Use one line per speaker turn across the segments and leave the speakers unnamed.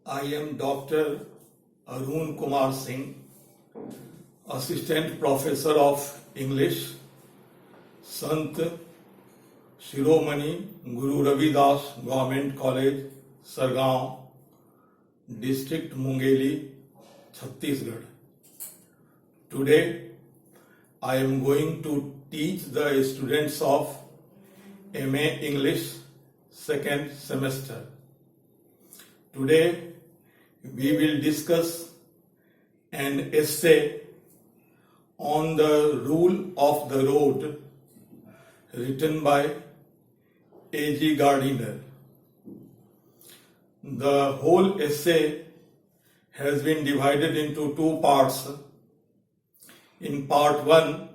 I am Dr. Arun Kumar Singh, Assistant Professor of English, Sant Shiromani Guru Ravidas Government College, Sargaon, District Mungeli, Chhattisgarh. Today, I am going to teach the students of MA English second semester. Today, we will discuss an essay on the rule of the road written by A.G. Gardiner. The whole essay has been divided into two parts. In part 1,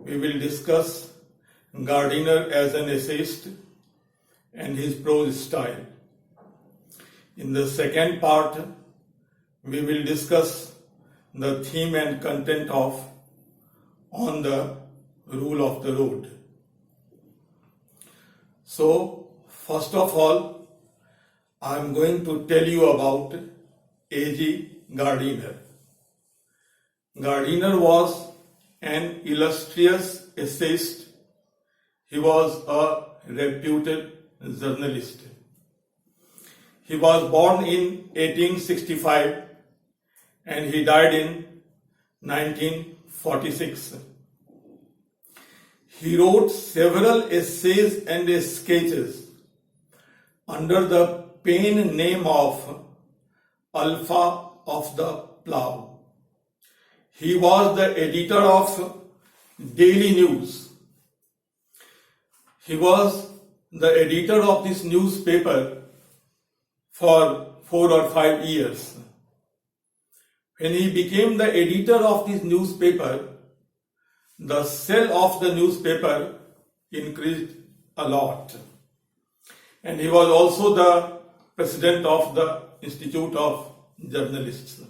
we will discuss Gardiner as an essayist and his prose style. In the second part, we will discuss the theme and content of On the Rule of the Road. So, first of all, I am going to tell you about A.G. Gardiner. Gardiner was an illustrious essayist. He was a reputed journalist. He was born in 1865 and he died in 1946. He wrote several essays and sketches under the pen name of Alpha of the Plough. He was the editor of Daily News. He was the editor of this newspaper for 4 or 5 years. When he became the editor of this newspaper, the sale of the newspaper increased a lot. And he was also the president of the Institute of Journalists.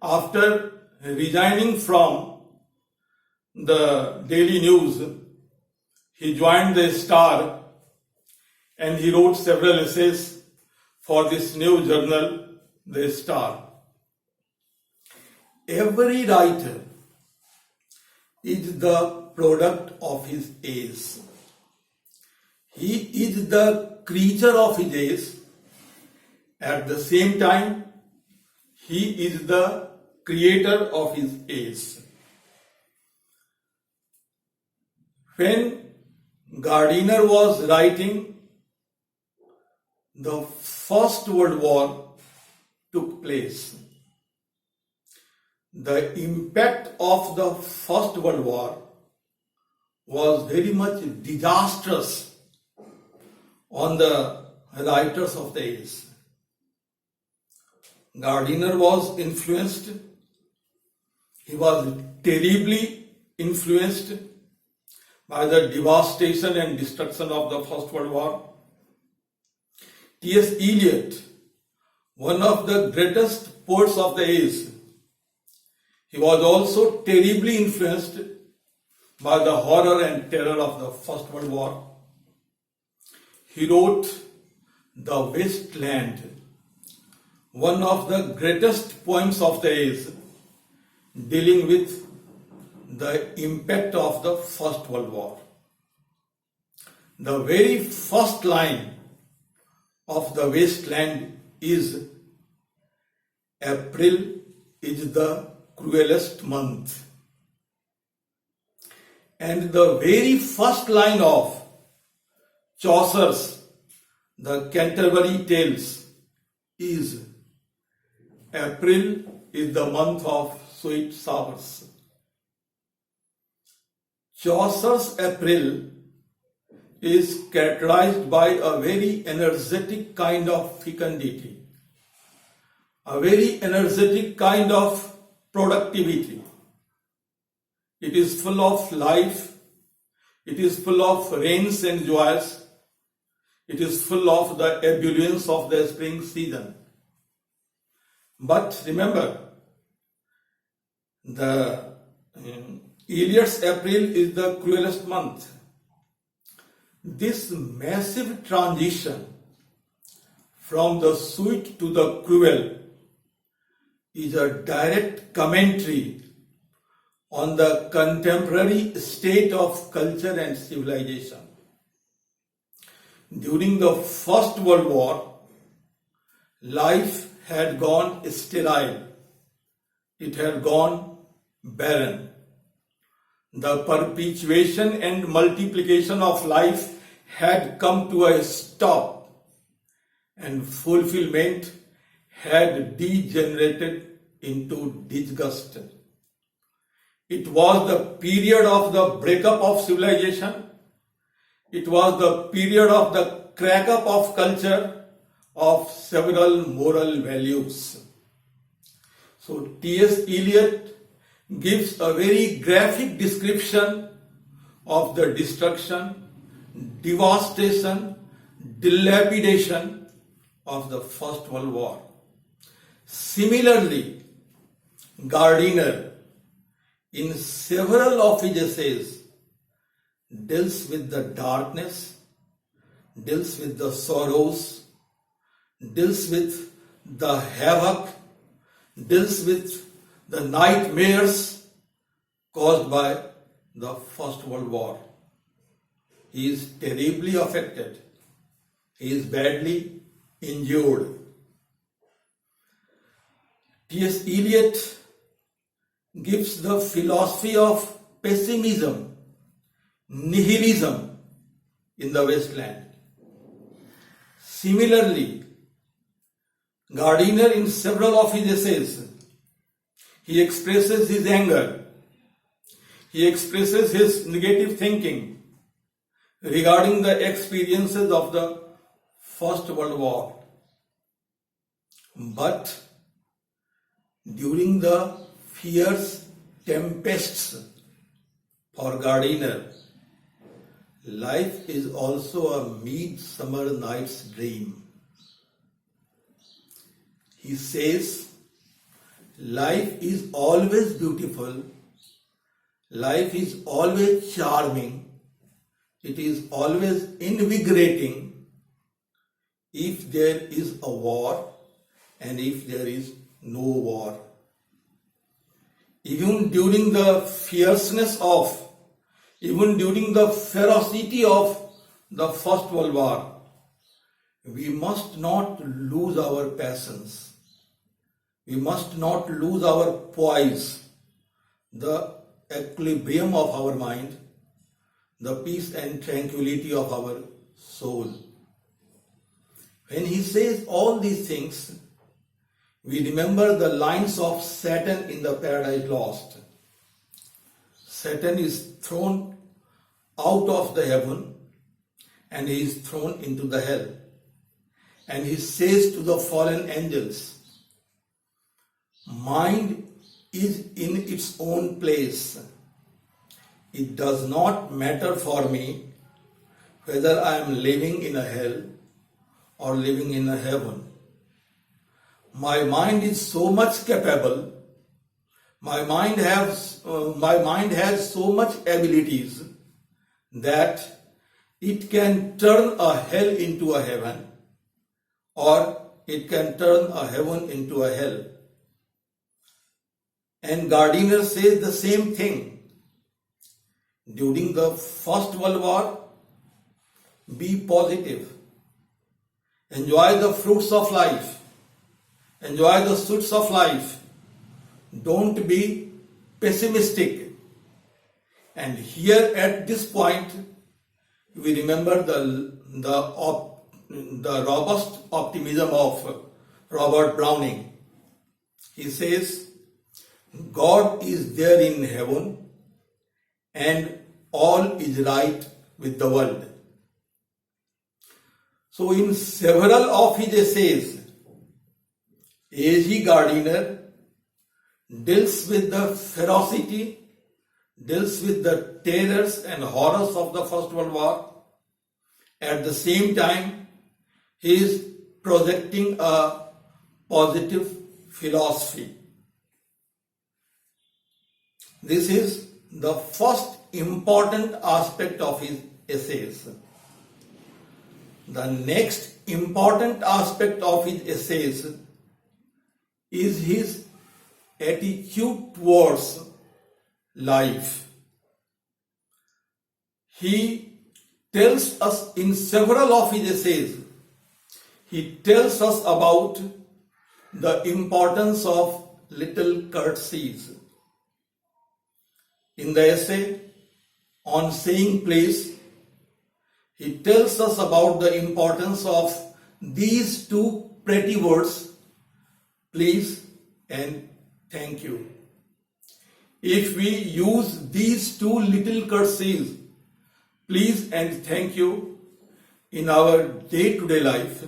After resigning from the Daily News, he joined the Star and he wrote several essays for this new journal, the Star. Every writer is the product of his age. He is the creature of his age. At the same time, he is the creator of his age. When Gardiner was writing, the First World War took place. The impact of the First World War was very much disastrous on the writers of the age. Gardiner was influenced. He was terribly influenced by the devastation and destruction of the First World War. T.S. Eliot, one of the greatest poets of the age, he was also terribly influenced by the horror and terror of the First World War. He wrote The Waste Land, one of the greatest poems of the age, dealing with the impact of the First World War. The very first line of The Waste Land is, April is the cruelest month. And the very first line of Chaucer's The Canterbury Tales is, April is the month of sweet showers. Chaucer's April is characterized by a very energetic kind of fecundity, a very energetic kind of productivity. It is full of life, it is full of rains and joys, it is full of the ebullience of the spring season. But remember, the Eliot's April is the cruelest month. This massive transition from the sweet to the cruel is a direct commentary on the contemporary state of culture and civilization. During the First World War, life had gone sterile. It had gone barren. The perpetuation and multiplication of life had come to a stop, and fulfillment had degenerated into disgust. It was the period of the breakup of civilization. It was the period of the crack-up of culture, of several moral values. So T.S. Eliot gives a very graphic description of the destruction, devastation, dilapidation of the First World War. Similarly, Gardiner, in several of his essays, deals with the darkness, deals with the sorrows, deals with the havoc, deals with the nightmares caused by the First World War. He is terribly affected. He is badly injured. T.S. Eliot gives the philosophy of pessimism, nihilism in the wasteland. Similarly, Gardiner, in several of his essays, he expresses his anger, he expresses his negative thinking regarding the experiences of the First World War. But during the fierce tempests for Gardiner, life is also a midsummer night's dream. He says, life is always beautiful, life is always charming, it is always invigorating if there is a war and if there is no war. Even during the fierceness of, even during the ferocity of the First World War, we must not lose our passions. We must not lose our poise, the equilibrium of our mind, the peace and tranquility of our soul. When he says all these things, we remember the lines of Satan in the Paradise Lost. Satan is thrown out of the heaven and he is thrown into the hell. And he says to the fallen angels, mind is in its own place. It does not matter for me whether I am living in a hell or living in a heaven. My mind is so much capable. My mind has so much abilities that it can turn a hell into a heaven, or it can turn a heaven into a hell. And Gardiner says the same thing. During the First World War, be positive. Enjoy the fruits of life. Enjoy the sweets of life. Don't be pessimistic. And here at this point, we remember the robust optimism of Robert Browning. He says, God is there in heaven and all is right with the world. So in several of his essays, A.G. Gardiner deals with the ferocity, deals with the terrors and horrors of the First World War. At the same time, he is projecting a positive philosophy. This is the first important aspect of his essays. The next important aspect of his essays is his attitude towards life. He tells us in several of his essays, he tells us about the importance of little courtesies. In the essay on saying place, he tells us about the importance of these two pretty words, please and thank you. If we use these two little courtesies, please and thank you, in our day-to-day life,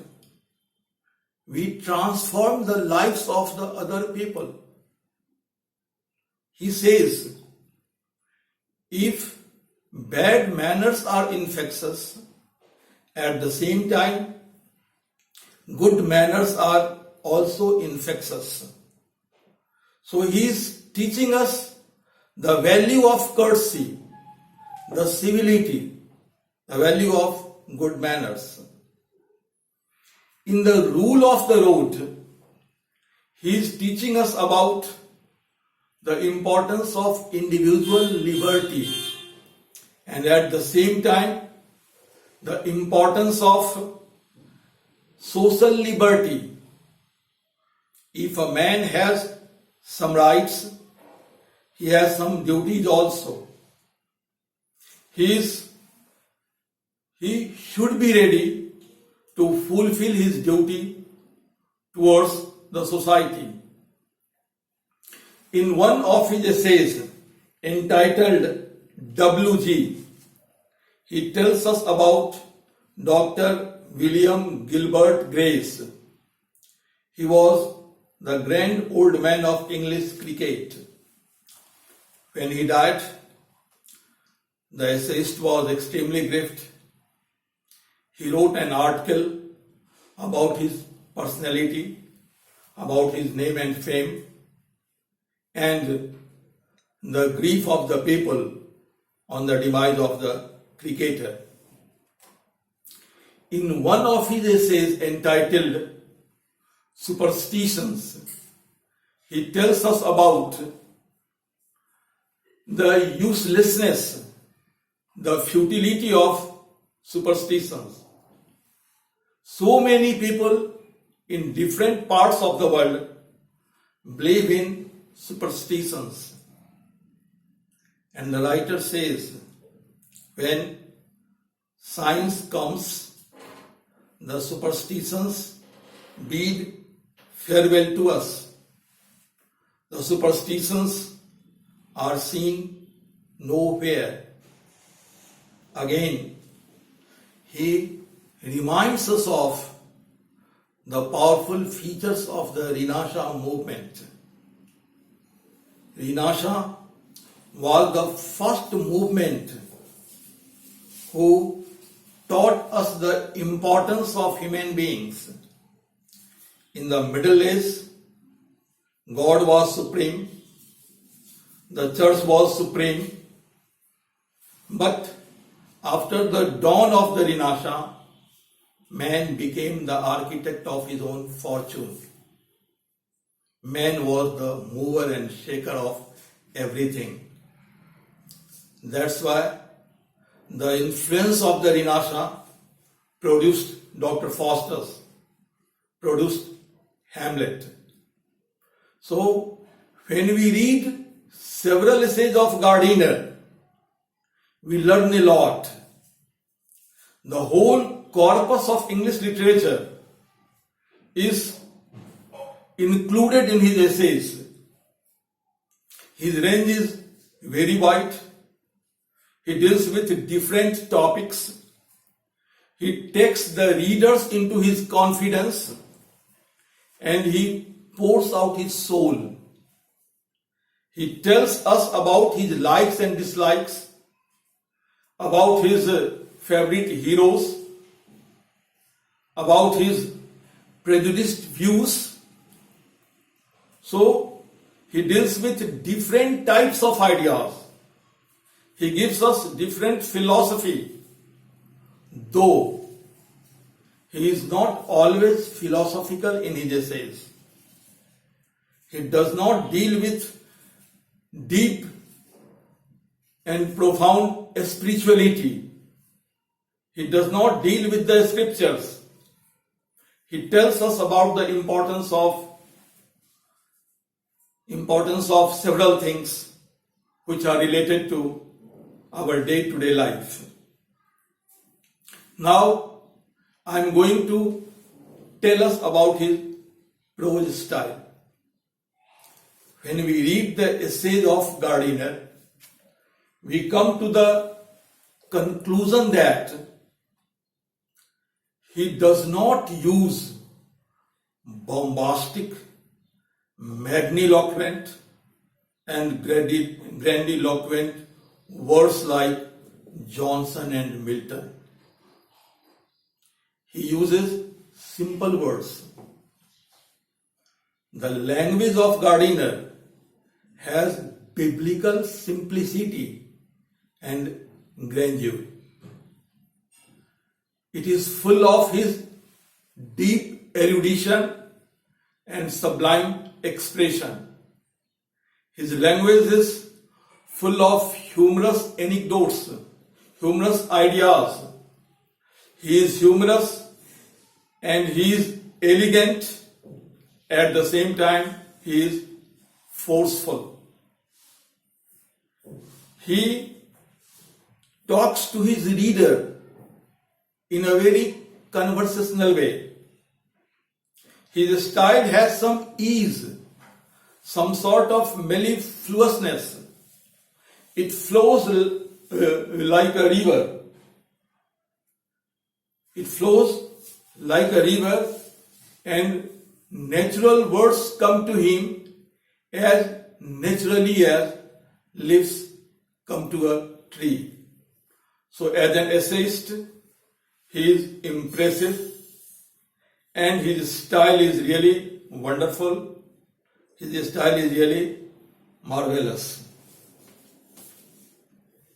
we transform the lives of the other people. He says, if bad manners are infectious, at the same time, good manners are also infectious. So he is teaching us the value of courtesy, the civility, the value of good manners. In the rule of the road, he is teaching us about the importance of individual liberty and at the same time the importance of social liberty. If a man has some rights, he has some duties also. He should be ready to fulfill his duty towards the society. In one of his essays entitled WG, he tells us about Dr. William Gilbert Grace. He was the grand old man of English cricket. When he died, the essayist was extremely grieved. He wrote an article about his personality, about his name and fame, and the grief of the people on the demise of the cricketer. In one of his essays entitled Superstitions, he tells us about the uselessness, the futility of superstitions. So many people in different parts of the world believe in superstitions. And the writer says, when science comes, the superstitions bid farewell to us. The superstitions are seen nowhere. Again, he reminds us of the powerful features of the Rinasha movement. Rinasha was the first movement who taught us the importance of human beings. In the Middle Ages, God was supreme, the church was supreme, but after the dawn of the Rinasha, man became the architect of his own fortune. Man was the mover and shaker of everything. That's why the influence of the Rinasha produced Dr. Faustus, produced Hamlet. So, when we read several essays of Gardiner, we learn a lot. The whole corpus of English literature is included in his essays. His range is very wide. He deals with different topics. He takes the readers into his confidence and he pours out his soul. He tells us about his likes and dislikes, about his favorite heroes, about his prejudiced views. So, he deals with different types of ideas. He gives us different philosophy, though He is not always philosophical in his essays. He does not deal with deep and profound spirituality. He does not deal with the scriptures. He tells us about the importance of several things which are related to our day-to-day life. Now, I am going to tell us about his prose style. When we read the essays of Gardiner, we come to the conclusion that he does not use bombastic, magniloquent, and grandiloquent words like Johnson and Milton. He uses simple words. The language of Gardiner has biblical simplicity and grandeur. It is full of his deep erudition and sublime expression. His language is full of humorous anecdotes, humorous ideas. He is humorous and he is elegant. At the same time, he is forceful. He talks to his reader in a very conversational way. His style has some ease, some sort of mellifluousness. It flows like a river. It flows like a river, and natural words come to him as naturally as leaves come to a tree. So as an essayist, he is impressive and his style is really wonderful. His style is really marvelous.